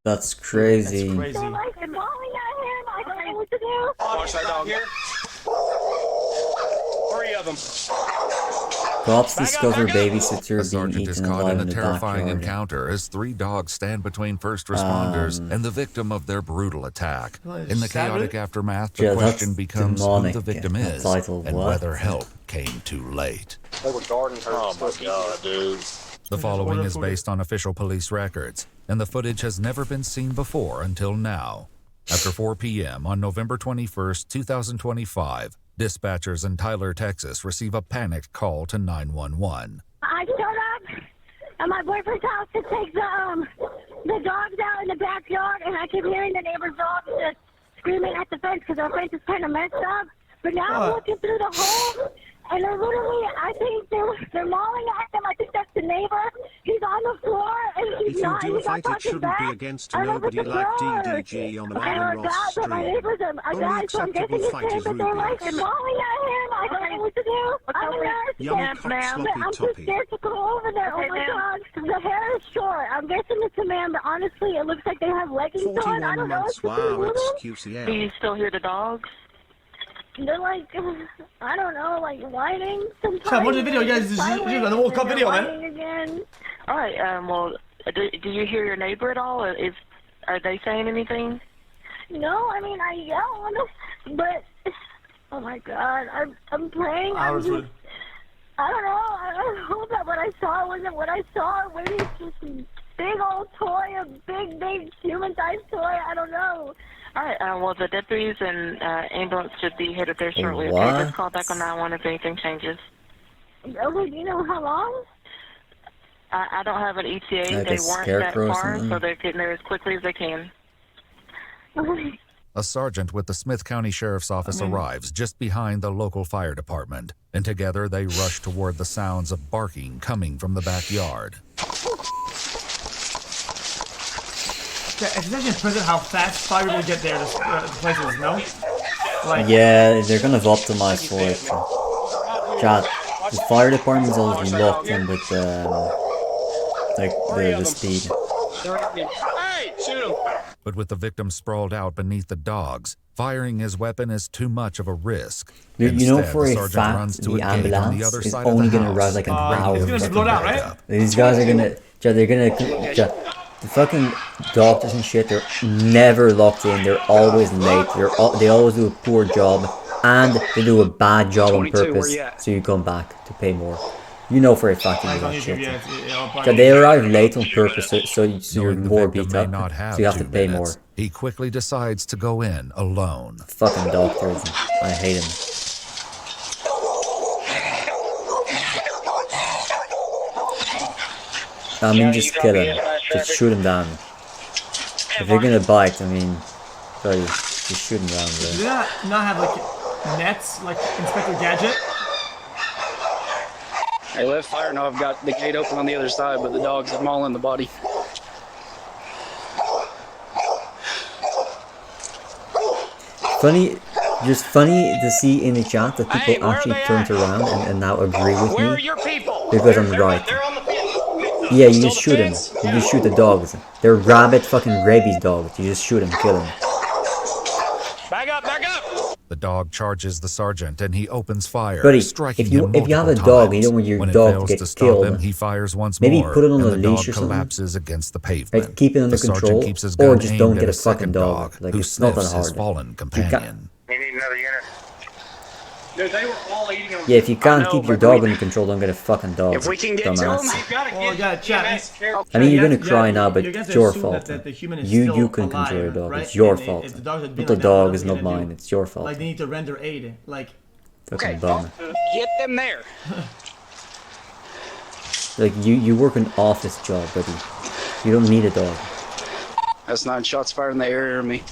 That's crazy. That's crazy. They're like mauling at him. I don't know what to do. Watch that dog here. 3 of them. Cops discover babysitter A being sergeant is eaten caught alive in in a the terrifying backyard. encounter as 3 dogs stand between first responders and the victim of their brutal attack. In the chaotic aftermath, the Yeah, question that's becomes demonic, who the victim that is title, and what? whether help came too late. They were guarding her. Oh my god, dude. The following is based on official police records, and the footage has never been seen before until now. After 4 p.m. on November 21st, 2025, dispatchers in Tyler, Texas receive a panicked call to 911. I showed up at my boyfriend's house to take the dogs out in the backyard, and I keep hearing the neighbor's dogs just screaming at the fence because our fence is kind of messed up. But now I'm looking through the hole, and they're literally, I think they're mauling at him. I think that's the neighbor. He's on the floor, and he's not. If you do a fight, it shouldn't be against nobody like DDG on an Adam Ross stream. My neighbor's a guy, so I'm guessing he's saying that they're like mauling at him. I don't know what to do. I'm a nurse. Yes, ma'am. I'm too scared to go over there. Oh my God. The hair is short. I'm guessing it's a man, but honestly, it looks like they have leggings on. I don't know. Wow, xQc. Do you still hear the dogs? They're like, I don't know, like whining sometimes. Chat, watch the video, guys. This is the World Cup video, man. Again. All right. Well, do you hear your neighbor at all? Are they saying anything? No, I mean I yelled, but oh my God, I'm praying. I don't know. I hope that what I saw wasn't what I saw. Maybe it's just a big old toy, a big human-sized toy. I don't know. All right. Well, the deputies and ambulance should be headed there shortly. What? Okay, just call back on 911 if anything changes. Okay, do you know how long? I don't have an ETA. Like they a weren't that scarecrow or far, something? so they're getting there as quickly as they can. Okay. A sergeant with the Smith County Sheriff's Office arrives just behind the local fire department, and together they rush toward the sounds of barking coming from the backyard. Yeah, it's actually impressive how fast fire will get there to places, no? Like, Yeah, they're gonna optimize for it. Chat, the fire department's always locked in with the speed. Hey, shoot him. But with the victim sprawled out beneath the dogs, firing his weapon is too much of a risk. You know Instead, for the a sergeant fact runs to the a gate on the ambulance other is side of only the gonna house. arrive like an hour. it's gonna be blown out, right? These guys are gonna, they're gonna, the fucking doctors and shit, they're never locked in, they're always late, they always do a poor job, and they do a bad job on 22, where purpose, you at? so you come back to pay more. You know for a fact you It's do on that YouTube, shit. yeah. So they arrive late on purpose, so you're Knowing the more victim beat may up, not have so you have to 2 pay minutes, more. he quickly decides to go in alone. Fucking doctors, I hate them. I mean, just kill him. Just shoot him down. If they're gonna bite, I mean, sorry, just shoot him down, Do bro. they not have like nets, like Inspector Gadget? Hey, let fire know I've got the gate open on the other side, but the dogs are mauling the body. Funny, just funny to see in the chat that people Hey, where are actually they turned at? around and now agree with Where are me your people? because I'm right. They're on the fence. Yeah, you Still just the shoot him. fence? You just shoot the dogs. They're rabid fucking rabies dogs. You just shoot him, kill him. Back up, back up. The dog charges the sergeant and he opens fire, Buddy, striking if you him have a multiple dog and you times. don't want your When it dog to fails get to stop killed, him, he fires once maybe more, put it on and a the dog leash or something. collapses against the pavement. Like, keep it under the sergeant control, keeps his or gun just aimed don't at get a a second fucking dog. Like, who it's not that sniffs his hard. fallen companion. We need another unit. Dude, they were all eating them. Yeah, if you can't I know, keep your but dog we- under control, don't get a fucking dog. If we can get to dumbass. them, you've got to Oh, get yeah, chat. I mean, you're gonna You cry guys- now, but you guys it's your assume fault. that the human is You still can control your alive, dog. right? It's your And fault. if the dog had been Not the like that, what dog are is we not gonna mine. do? It's your fault. Like, they need to render aid. Like, Fucking Okay, bum. get them there. Like you work an office job, buddy. You don't need a dog. That's 9 shots fired in the area of me.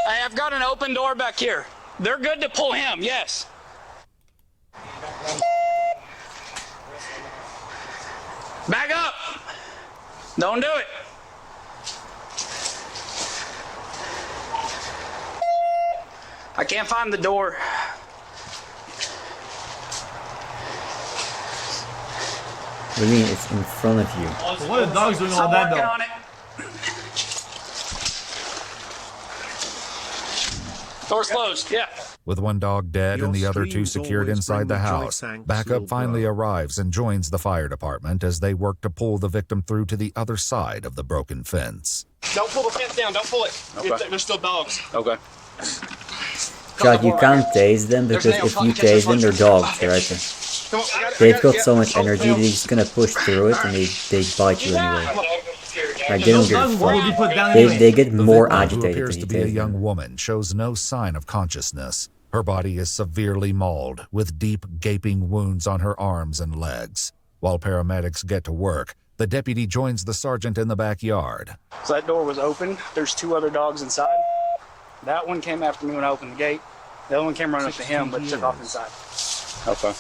Hey, I've got an open door back here. They're good to pull him, yes. Back up. Don't do it. I can't find the door. do you mean it's in front of you? But what are the dogs doing all I'm that working though? on it. Door's closed. Yeah. With one dog dead and the other two streams secured always inside the bring me joy, house, thanks, backup little finally bro. arrives and joins the fire department as they work to pull the victim through to the other side of the broken fence. Don't pull the fence down. Don't pull it. Okay. There's still dogs. Okay. Chad, you can't tase them because if you tase them, they're dogs, right? Come on, I They've got it. so much Oh, energy, no. they're just gonna push through it and they bite you anyway. Like, they don't Those give dogs a will be fuck. put down anyway. They get The more victim, who agitated appears than to you be a tase young them. woman, shows no sign of consciousness. Her body is severely mauled, with deep, gaping wounds on her arms and legs. While paramedics get to work, the deputy joins the sergeant in the backyard. So that door was open. There's two other dogs inside. That one came after me when I opened the gate. The other one came running up to him, but took off inside. Okay.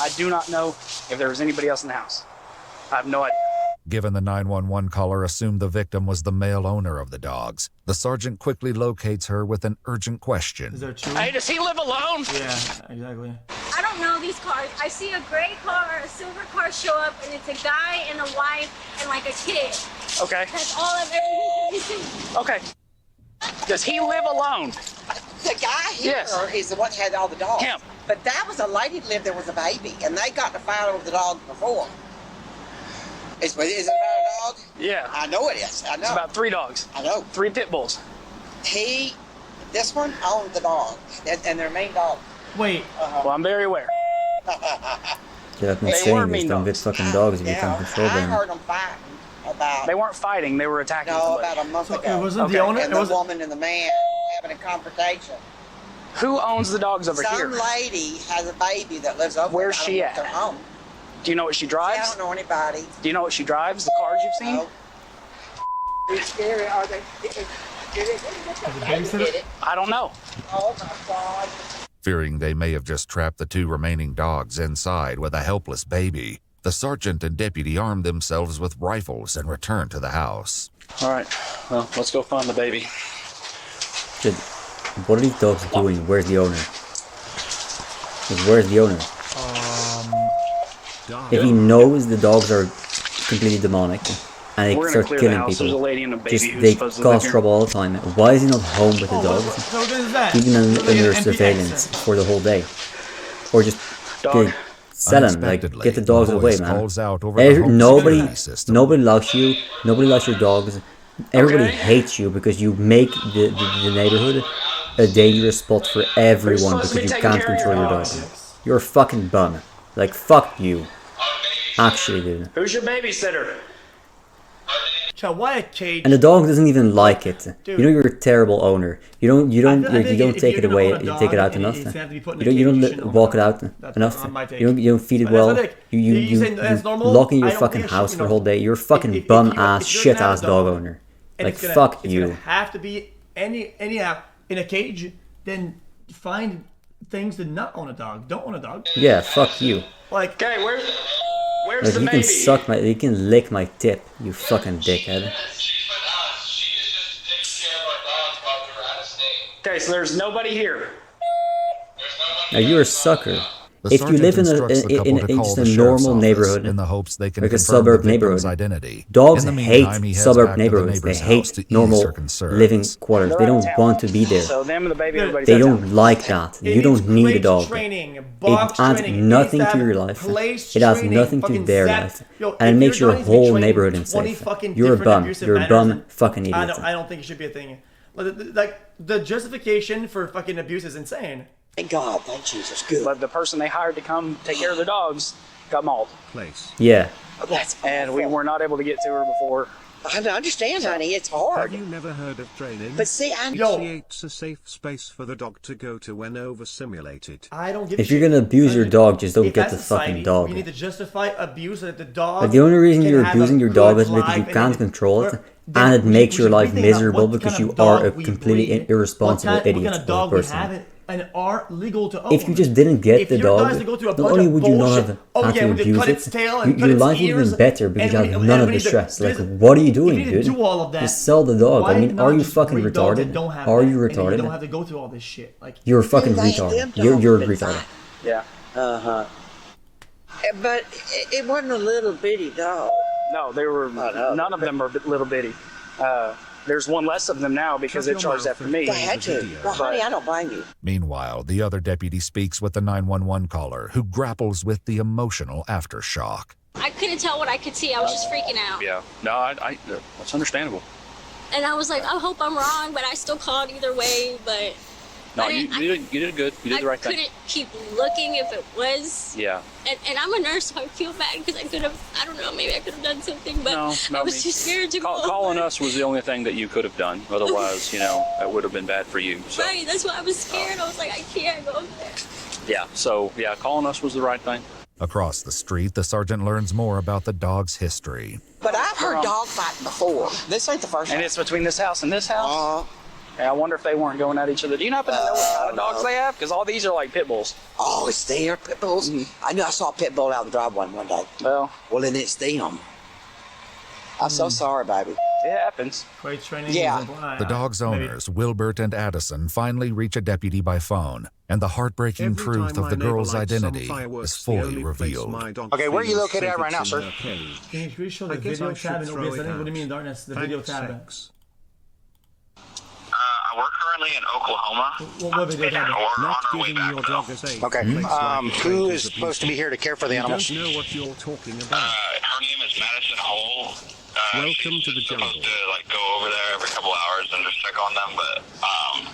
I do not know if there was anybody else in the house. I have no idea. Given the 911 caller assumed the victim was the male owner of the dogs, the sergeant quickly locates her with an urgent Is question. there two? Hey, does he live alone? Yeah, exactly. I don't know these cars. I see a gray car or a silver car show up, and it's a guy and a wife and like a kid. Okay. That's all I've ever seen. Okay. Does he live alone? The guy here Yes. is the one that had all the dogs. Him. But that was a lady that lived there with a baby, and they got in a fight over the dog before. Is it about a dog? Yeah. I know it is. I know. It's about 3 dogs. I know. 3 pit bulls. This one owned the dog, and their main dog. Wait, Well, I'm very aware. Yeah, I've been They were saying this, mean don't get dogs. fucking dogs if you can't control I them. heard them fighting about. They weren't fighting. They were attacking No, somebody. about a month so ago. it wasn't Okay. the owner? And It the was woman and the man having a confrontation. Who owns the dogs over Some here? lady has a baby that lives over Where's there. she I don't know at? if they're home. Do you know what she I drives? don't know anybody. Do you know what she drives? The cars you've seen? No. It's scary. Are they? babysitter? I don't know. Oh my God. Fearing they may have just trapped the 2 remaining dogs inside with a helpless baby, the sergeant and deputy armed themselves with rifles and returned to the house. All right. Well, let's go find the baby. Shit, what are these dogs doing? Where's the owner? Like, where's the owner? If he knows the dogs are completely demonic and they We're gonna start clear the killing house. There's a people, lady and a baby just who's they supposed to live cause here. trouble all the time. Why is he not home with the Oh, dogs? so what is that? Keeping them Like an under empty surveillance exit. for the whole day, or just Dog. sell them, like Unexpectedly, get the dogs a away, voice man. calls out over the home Nobody, security system. nobody loves you. Nobody loves your dogs. Everybody Okay. hates you because you make the neighborhood a dangerous spot for everyone supposed to be because you taking can't care of control your your dogs. dog. You're a fucking bum. Like, fuck you. Actually, dude. Who's your babysitter? Child, why a cage? And the dog doesn't even like it. Dude. You know you're a terrible owner. You don't I think don't if take you're it gonna away. own a You dog take it out and enough. it's gonna have to be put in a You don't cage, you shouldn't walk own it a out dog. That's enough. my take. You don't feed it But well. that's what I think. You say that's normal, lock in your I don't fucking give a house shit, for you a whole know. day. You're a fucking If bum you're ass gonna shit have ass a dog dog, owner. and Like, it's gonna, fuck it's you. gonna have to be anyhow in a cage. Then find things to not own a dog. Don't own a dog. Yeah, fuck you. Like, Okay, where's Like, the you baby? can suck my, you can lick my tip, you fucking dickhead. Okay, so there's nobody here. Now you're a sucker. The If you sergeant live in instructs the couple to call just the a sheriff's normal office neighborhood, in the hopes they can like a confirm suburb the victim's neighborhood, identity. dogs In the hate meantime, he heads suburb back to the neighborhoods. They neighbor's hate house to ease normal her concerns. living quarters. They're They out of don't town. want to be there. So them and the baby, everybody's They out of don't town. like that. it You don't needs need a crate dog. Training, It box adds training, nothing it needs to have your life. place It adds training, nothing to fucking their zap- life. Yo, And it if makes you're your trying to whole train neighborhood 20 unsafe. fucking You're a different bum. abusive You're a manners, bum fucking I idiot. don't think it should be a thing. Like the justification for fucking abuse is insane. Thank God. Thank Jesus. Good. But the person they hired to come take care of their dogs got mauled. Place. Yeah. Oh, that's And we were not able to get to her before. I understand, honey. It's Have hard. you never heard of training? But see, It Yo. creates a safe space for the dog to go to when overstimulated. I don't give. If a you're shit. gonna abuse your dog, just don't If get as the society, fucking dog. You need to justify abuse so that the dog. Like, the only reason can you're have abusing a your dog good is because you life can't and control it, then and it we makes should your be life thinking about miserable what because kind you of are a dog we completely breed, irresponsible what idiot kind of of a dog we person. have and are legal to own. If you just didn't get If the your dog, dog's to go through a not bunch only of would you not bullshit, have oh had yeah, to we did abuse cut its it, tail and cut your its life would have ears, been better because you and have we- none and of we the need to- stress. Like, there's- what are you if doing, you need to dude? do all of that, Just sell the dog. why I mean, not are you just fucking breed dogs that retarded? don't have Are that? you And then you don't retarded? have to go through all this shit. Like, You're a fucking Them retard. dogs You're a been retard. fine. Yeah. Uh-huh. But it wasn't a little bitty dog. No, they were. None of them are little bitty. There's one less of them now because it charged after me. They had to. Well, honey, I don't blame you. Meanwhile, the other deputy speaks with the 911 caller, who grapples with the emotional aftershock. I couldn't tell what I could see. I was just freaking out. Yeah. No, that's understandable. And I was like, I hope I'm wrong, but I still called either way. But no, you did good. You did the right thing. I couldn't keep looking if it was. Yeah. And I'm a nurse, so I feel bad because I could have, I don't know, maybe I could have done something, but I was too scared to go. Calling us was the only thing that you could have done. Otherwise, that would have been bad for you. So. Right, that's why I was scared. I was like, I can't go there. Yeah, so, calling us was the right thing. Across the street, the sergeant learns more about the dog's history. But I've heard dog fighting before. This ain't the first one. And it's between this house and this house. And I wonder if they weren't going at each other. Do you happen to know what kind of dogs they have? Because all these are like pit bulls. Oh, it's their pit bulls? I knew I saw a pit bull out in the driveway one day. Well, then it's them. I'm so sorry, baby. It happens. Quite training. The dog's owners, Wilbert and Addison, finally reach a deputy by phone, and the heartbreaking truth of the girl's identity is fully revealed. Okay, where are you located at right now, sir? Can you please show the video tab in OBS? I think what do you mean, darkness? The video tab. We're currently in Oklahoma. What video tab? Not giving your dog a say. Okay. Who is supposed to be here to care for the animals? You don't know what you're talking about. Her name is Madison Hole. Welcome to the jungle. Supposed to go over there every couple hours and just check on them, but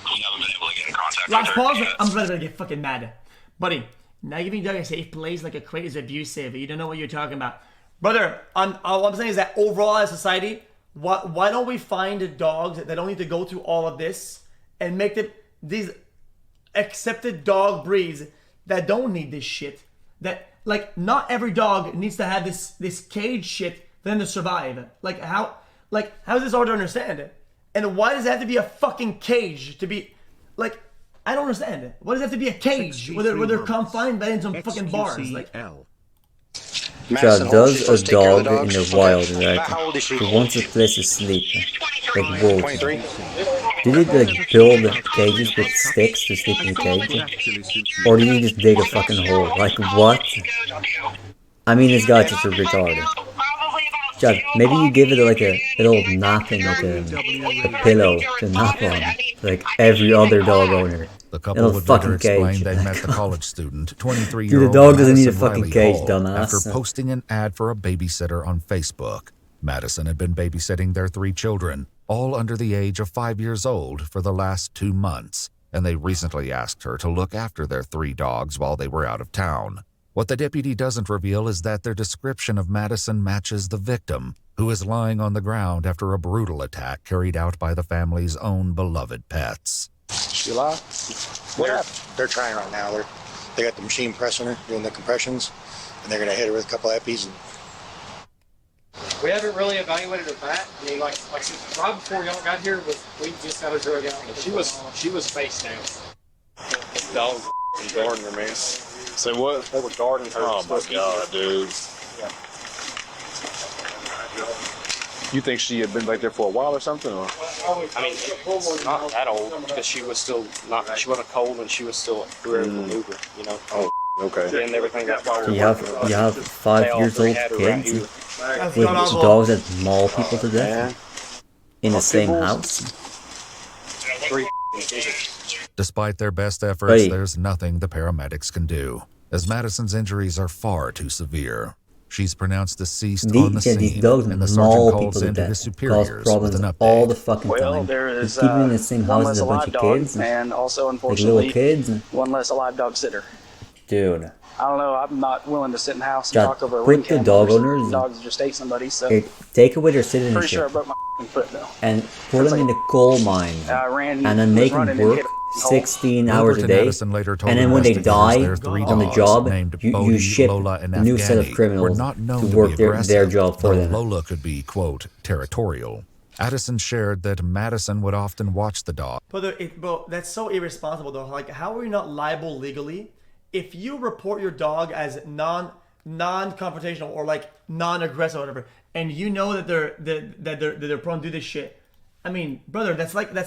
we haven't been able to get in contact with her. Pause. I'm about to get fucking mad, buddy. Not giving dog a safe place like a crate is abusive. You don't know what you're talking about, brother. All I'm saying is that overall as a society, why don't we find dogs that don't need to go through all of this and make these accepted dog breeds that don't need this shit? That like not every dog needs to have this cage shit for them to survive. How is this hard to understand? And why does it have to be a fucking cage to be like? I don't understand it. Why does it have to be a cage where they're confined by in some fucking bars? Like, Chad, does a dog in the wild, right? Who wants a place to sleep, like wolves, do they like build cages with sticks to sleep in the cage? Or do you just dig a fucking hole? Like what? I mean, this guy's just a retarded. Chad, maybe you give it like a little napping, like a pillow to nap on, like every other dog owner. The couple would later explain they met the college student, 23-year-old Dude, the dog doesn't need a Madison fucking Riley cage, Hall, dumbass. after posting an ad for a babysitter on Facebook. Madison had been babysitting their 3 children, all under the age of 5 years old, for the last 2 months, and they recently asked her to look after their 3 dogs while they were out of town. What the deputy doesn't reveal is that their description of Madison matches the victim, who is lying on the ground after a brutal attack carried out by the family's own beloved pets. She alive? They're trying right now. They got the machine pressing her, doing the compressions, and they're gonna hit her with a couple of epis. We haven't really evaluated her back. I mean, like right before y'all got here, we just got her drug out. She was face down. Dog guarding her, man. Say what? They were guarding her. Oh my god, dude. Yeah. You think she had been back there for a while or something? Or? I mean, not that old because she was still not. She wasn't cold and she was still able to move her. You know. Oh, okay. And everything got You have 5 years old kids with dogs that maul people to death in the same house. Despite their best efforts, there's nothing the paramedics can do, as Madison's injuries are far too severe. She's pronounced deceased on the scene, and the sergeant calls in to his superiors with an update. All the fucking Well, time. there is Keeping in the same one house less as a bunch alive of dog, kids, and also, like unfortunately, little kids. one less alive dog sitter. Dude, I don't know. I'm not willing to sit in the house and Chad, talk over a quit ring the cam. dog over owners. Dogs just ate somebody, so take away their citizenship. pretty sure I broke my foot though. And put them in the coal mine, and then make them work 16 hours a day, and then when they die on the job, you ship a new set of criminals to work their job for them. Lola could be, quote, territorial. Addison shared that Madison would often watch the dog. Bro, that's so irresponsible though. Like, how are you not liable legally if you report your dog as non-confrontational or like non-aggressive or whatever, and you know that they're prone to do this shit? I mean, brother, that's like the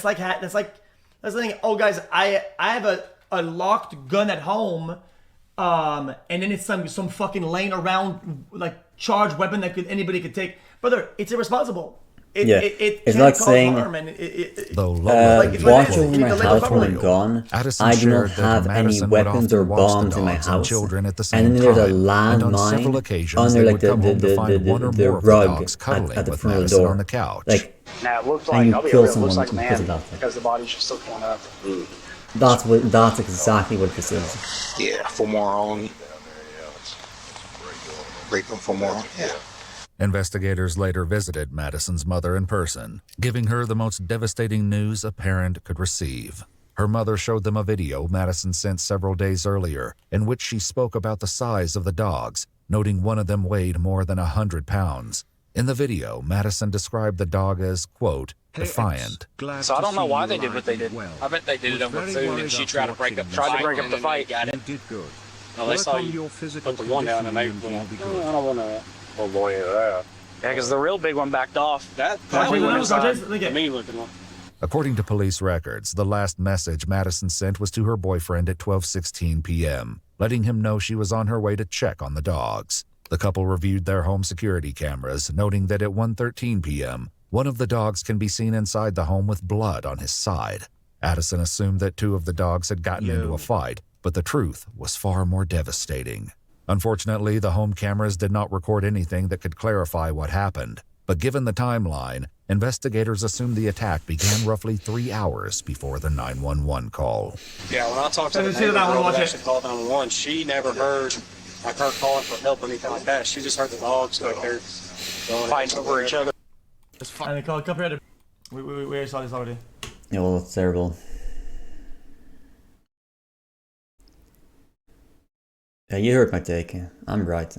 thing. Oh, guys, I have a locked gun at home. and then it's some fucking laying around like charged weapon that anybody could take. Brother, it's irresponsible. It's like saying, watch over my house when I'm gone. I do not have any weapons or bombs in my house. And then there's a landmine under like the rug at the front of the door. Like, Now it looks and like you kill someone looks like because of man that. because the body's just still going up. That's exactly what this is. Yeah, for moron. Rape them for moron. Yeah. Investigators later visited Madison's mother in person, giving her the most devastating news a parent could receive. Her mother showed them a video Madison sent several days earlier, in which she spoke about the size of the dogs, noting one of them weighed more than 100 pounds. In the video, Madison described the dog as, quote, defiant. So I don't know why they did what they did. I bet they did it over food, and she tried to break up the fight. Got it. No, they saw you put the one down, and they went, I don't want to. Oh boy, that. Yeah, because the real big one backed off. That mean looking one. According to police records, the last message Madison sent was to her boyfriend at 12:16 p.m., letting him know she was on her way to check on the dogs. The couple reviewed their home security cameras, noting that at 1:13 p.m., one of the dogs can be seen inside the home with blood on his side. Addison assumed that two of the dogs had gotten into a fight, but the truth was far more devastating. Unfortunately, the home cameras did not record anything that could clarify what happened. But given the timeline, investigators assumed the attack began roughly 3 hours before the 911 call. Yeah, when I talked to the neighbor girl that actually called 911, she never heard like her calling for help or anything like that. She just heard the dogs like they're fighting over each other. And they call it copyrighted. We saw this already. Yeah, well, it's terrible. Yeah, you heard my take. I'm right.